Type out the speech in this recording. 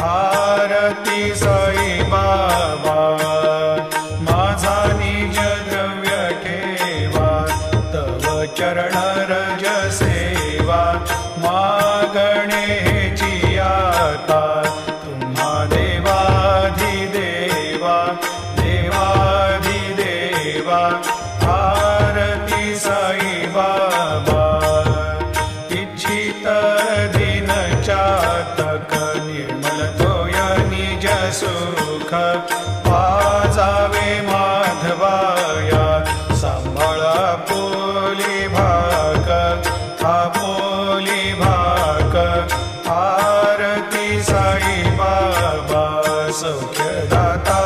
आरती साई बाबा माझा निज द्रव्य ठेवा तव चरण रज सेवा मागणेची आता तुम्हा देवाधिदेवा देवाधिदेवा आरती साई बाबा इच्छित दिन चातक निर्मल तोय निज सुख पाजावे माधवाया सांभाळा पोली भाग आपोली भाग आरती साई बाबा सौख्यदाता